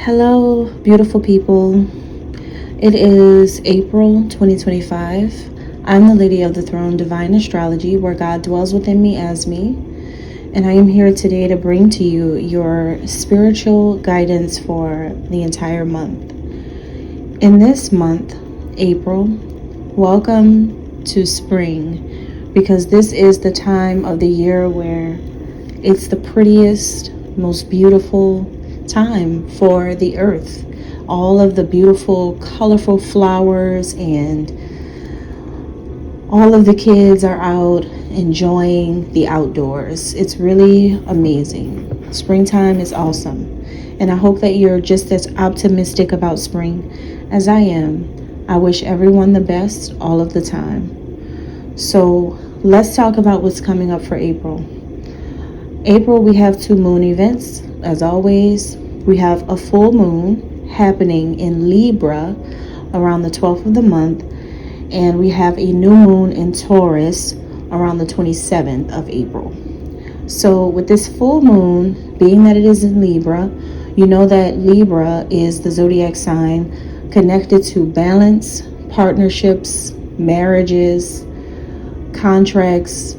Hello, beautiful people. It is April 2025. I'm the Lady of the Throne, Divine Astrology, where God dwells within me as me. And I am here today to bring to you your spiritual guidance for the entire month. In this month, April, welcome to spring, because this is the time of the year where it's the prettiest, most beautiful time for the earth. All of the beautiful, colorful flowers and all of the kids are out enjoying the outdoors. It's really amazing. Springtime is awesome. And I hope that you're just as optimistic about spring as I am. I wish everyone the best all of the time. So let's talk about what's coming up for April. April, we have 2 moon events. As always, we have a full moon happening in Libra around the 12th of the month, and we have a new moon in Taurus around the 27th of April. So with this full moon, being that it is in Libra, you know that Libra is the zodiac sign connected to balance, partnerships, marriages, contracts,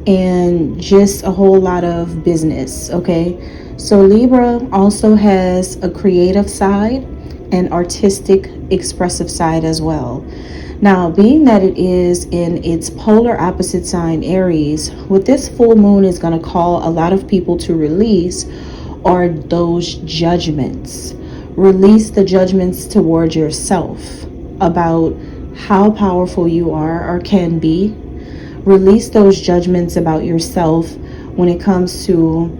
and just a whole lot of business. Okay, so Libra also has a creative side and artistic, expressive side as well. Now, being that it is in its polar opposite sign, Aries, what this full moon is going to call a lot of people to release are those judgments. Release the judgments towards yourself about how powerful you are or can be. Release those judgments about yourself when it comes to,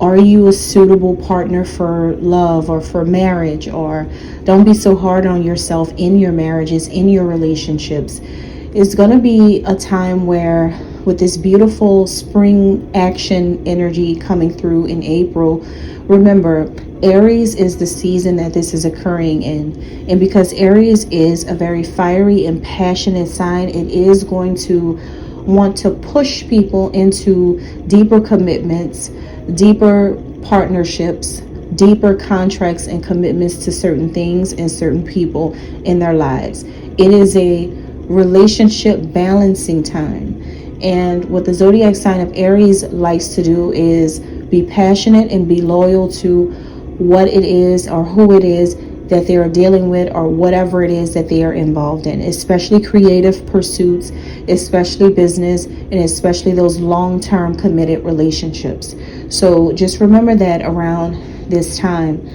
are you a suitable partner for love or for marriage? Or don't be so hard on yourself in your marriages, in your relationships. It's going to be a time where, with this beautiful spring action energy coming through in April, remember, Aries is the season that this is occurring in. And because Aries is a very fiery and passionate sign, it is going to want to push people into deeper commitments, deeper partnerships, deeper contracts and commitments to certain things and certain people in their lives. It is a relationship balancing time. And what the zodiac sign of Aries likes to do is be passionate and be loyal to what it is or who it is that they are dealing with, or whatever it is that they are involved in, especially creative pursuits, especially business, and especially those long-term committed relationships. So just remember that around this time.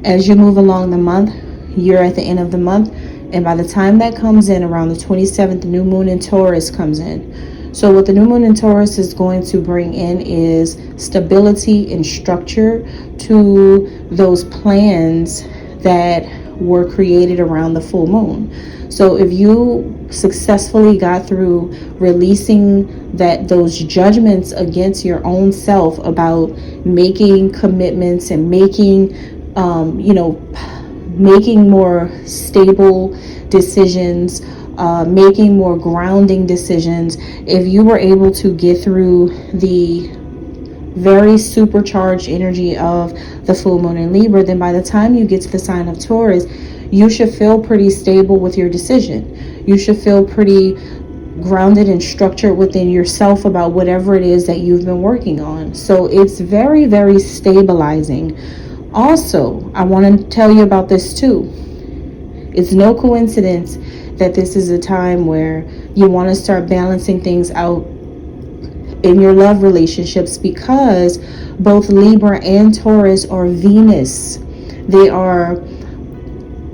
As you move along the month, you're at the end of the month, and by the time that comes in, around the 27th, the new moon in Taurus comes in. So what the new moon in Taurus is going to bring in is stability and structure to those plans that were created around the full moon. So if you successfully got through releasing those judgments against your own self about making commitments and making making more stable decisions, making more grounding decisions, if you were able to get through the very supercharged energy of the full moon in Libra, then by the time you get to the sign of Taurus, you should feel pretty stable with your decision. You should feel pretty grounded and structured within yourself about whatever it is that you've been working on. So it's very, very stabilizing. Also, I want to tell you about this too. It's no coincidence that this is a time where you want to start balancing things out in your love relationships, because both Libra and Taurus are Venus. They are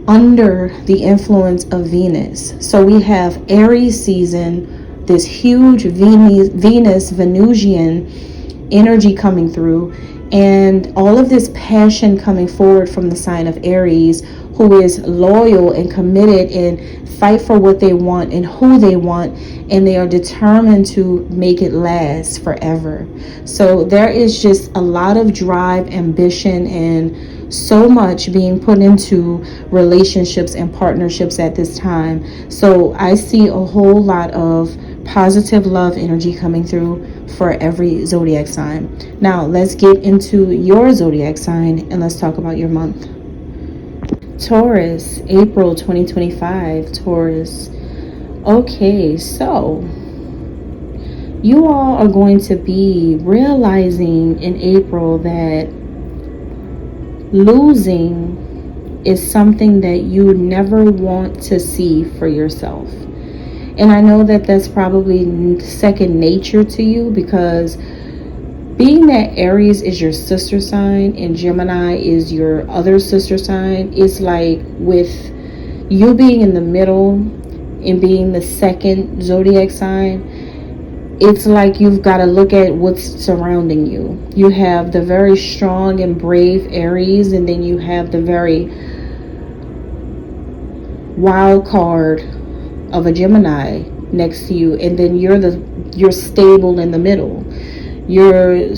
under the influence of Venus. So we have Aries season, this huge Venus Venusian energy coming through, and all of this passion coming forward from the sign of Aries, who is loyal and committed and fight for what they want and who they want, and they are determined to make it last forever. So there is just a lot of drive, ambition, and so much being put into relationships and partnerships at this time. So I see a whole lot of positive love energy coming through, for every zodiac sign. Now, let's get into your zodiac sign and let's talk about your month. Taurus, April 2025, Taurus. Okay, so you all are going to be realizing in April that losing is something that you never want to see for yourself. And I know that that's probably second nature to you, because being that Aries is your sister sign and Gemini is your other sister sign, it's like with you being in the middle and being the second zodiac sign, it's like you've got to look at what's surrounding you. You have the very strong and brave Aries, and then you have the very wild card of a Gemini next to you, and then you're stable in the middle. You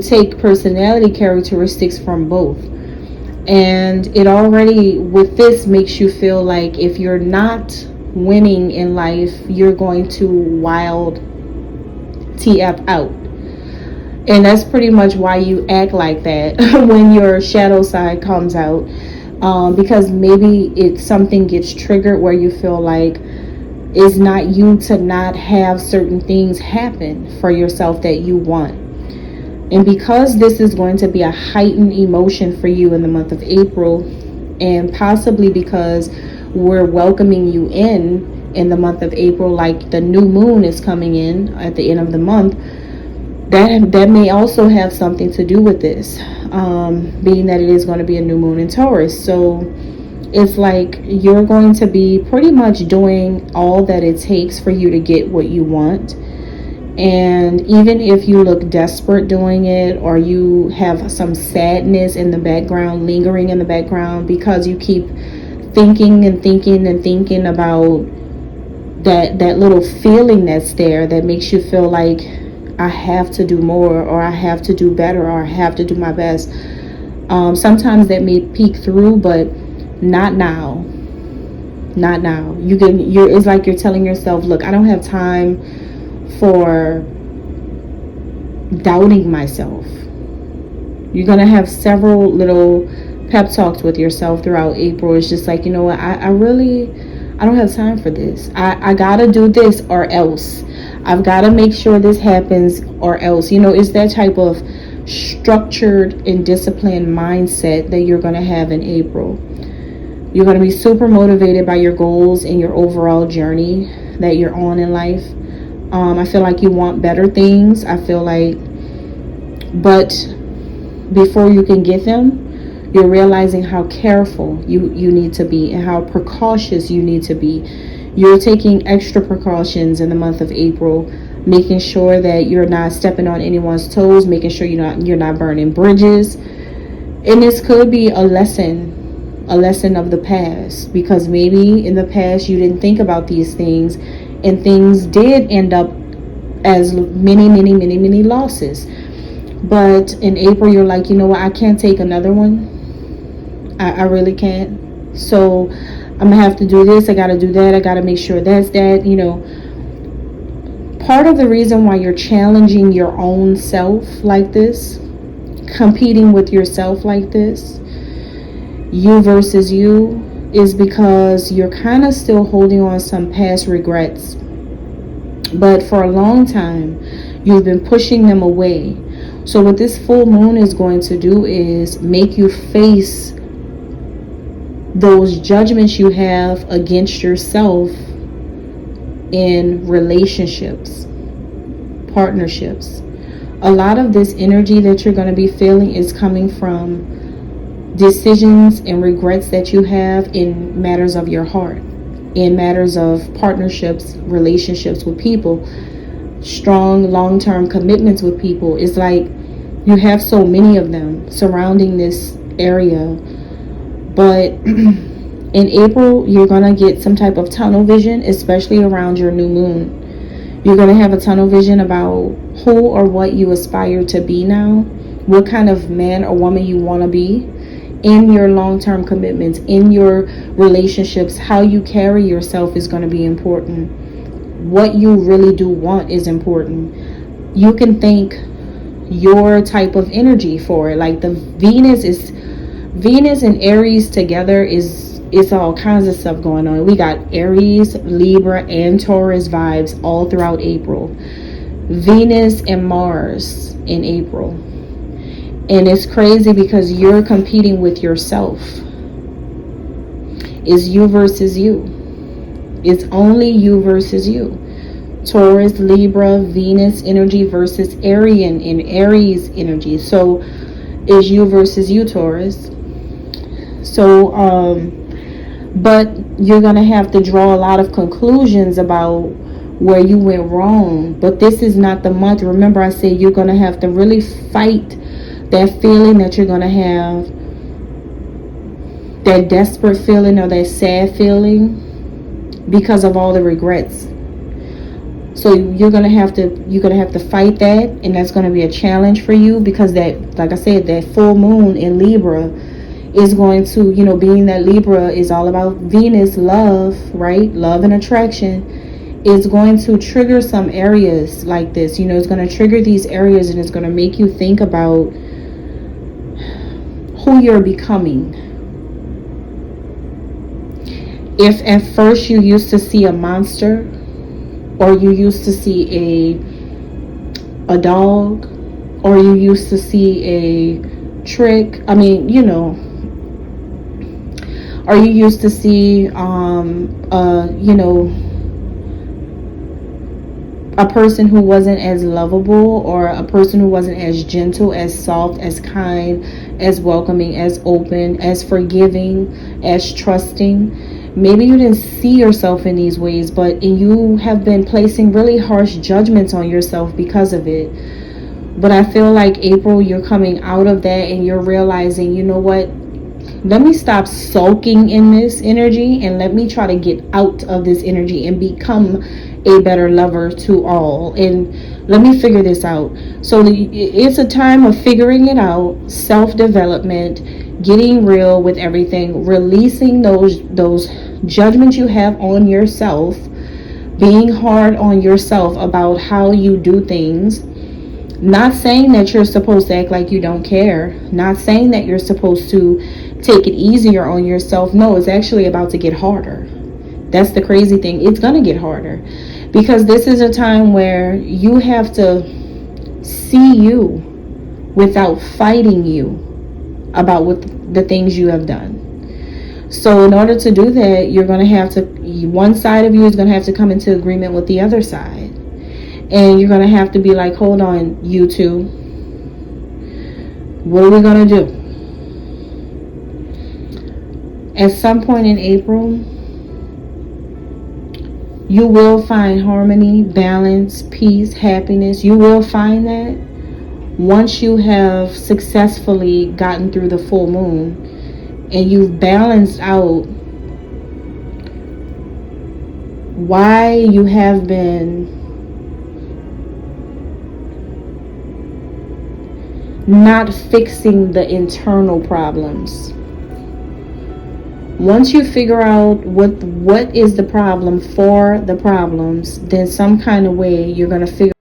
take personality characteristics from both, and it already with this makes you feel like if you're not winning in life, you're going to wild TF out. And that's pretty much why you act like that when your shadow side comes out, because maybe something gets triggered where you feel like it's not you to not have certain things happen for yourself that you want. And because this is going to be a heightened emotion for you in the month of April, and possibly because we're welcoming you in the month of April, like the new moon is coming in at the end of the month, that may also have something to do with this, being that it is going to be a new moon in Taurus. So it's like you're going to be pretty much doing all that it takes for you to get what you want. And even if you look desperate doing it, or you have some sadness in the background, lingering in the background, because you keep thinking about that little feeling that's there that makes you feel like I have to do more, or I have to do better, or I have to do my best. Sometimes that may peek through, but not now. Not now. It's like you're telling yourself, look, I don't have time for doubting myself. You're gonna have several little pep talks with yourself throughout April. It's just like, you know what, I don't have time for this. I gotta do this or else. I've got to make sure this happens or else. It's that type of structured and disciplined mindset that you're going to have in April. You're going to be super motivated by your goals and your overall journey that you're on in life. I feel like you want better things. But before you can get them, you're realizing how careful you need to be and how precautious you need to be. You're taking extra precautions in the month of April, making sure that you're not stepping on anyone's toes, making sure you're not burning bridges. And this could be a lesson of the past, because maybe in the past you didn't think about these things, and things did end up as many losses. But in April, you're like, you know what, I can't take another one. I really can't. So I'm gonna have to do this, I gotta do that, I gotta make sure that's that. Part of the reason why you're challenging your own self like this, competing with yourself like this, you versus you, is because you're kind of still holding on some past regrets. But for a long time, you've been pushing them away. So what this full moon is going to do is make you face those judgments you have against yourself in relationships, partnerships. A lot of this energy that you're going to be feeling is coming from decisions and regrets that you have in matters of your heart, in matters of partnerships, relationships with people, strong long-term commitments with people. It's like you have so many of them surrounding this area. But in April, you're going to get some type of tunnel vision, especially around your new moon. You're going to have a tunnel vision about who or what you aspire to be now, what kind of man or woman you want to be in your long-term commitments, in your relationships. How you carry yourself is going to be important. what you really do want is important. You can thank your type of energy for it. Like the Venus and Aries together is all kinds of stuff going on. We got Aries, Libra, and Taurus vibes all throughout April. Venus and Mars in April. And it's crazy because you're competing with yourself. It's you versus you. It's only you versus you. Taurus, Libra, Venus energy versus Arian in Aries energy. So it's you versus you, Taurus. So, but you're going to have to draw a lot of conclusions about where you went wrong. But this is not the month. Remember, I said you're going to have to really fight that feeling that you're going to have, that desperate feeling or that sad feeling, because of all the regrets. So you're gonna have to fight that, and that's gonna be a challenge for you, because that, like I said, that full moon in Libra is going to, being that Libra is all about Venus, love, right? Love and attraction, is going to trigger some areas like this. It's going to trigger these areas, and it's going to make you think about who you're becoming. If at first you used to see a monster, or you used to see a dog, or you used to see a trick, or you used to see a person who wasn't as lovable, or a person who wasn't as gentle, as soft, as kind, as welcoming, as open, as forgiving, as trusting. Maybe you didn't see yourself in these ways, but you have been placing really harsh judgments on yourself because of it. But I feel like April, you're coming out of that, and you're realizing, you know what? Let me stop sulking in this energy, and let me try to get out of this energy and become a better lover to all. And let me figure this out. So it's a time of figuring it out, self-development, getting real with everything, releasing those judgments you have on yourself, being hard on yourself about how you do things. Not saying that you're supposed to act like you don't care. Not saying that you're supposed to take it easier on yourself. No, it's actually about to get harder. That's the crazy thing. It's going to get harder, because this is a time where you have to see you without fighting you about what the things you have done. So in order to do that, you're going to have to, one side of you is going to have to come into agreement with the other side. And you're going to have to be like, hold on, you two, what are we going to do? At some point in April, you will find harmony, balance, peace, happiness. You will find that once you have successfully gotten through the full moon, and you've balanced out why you have been not fixing the internal problems. Once you figure out what is the problem for the problems, then some kind of way you're going to figure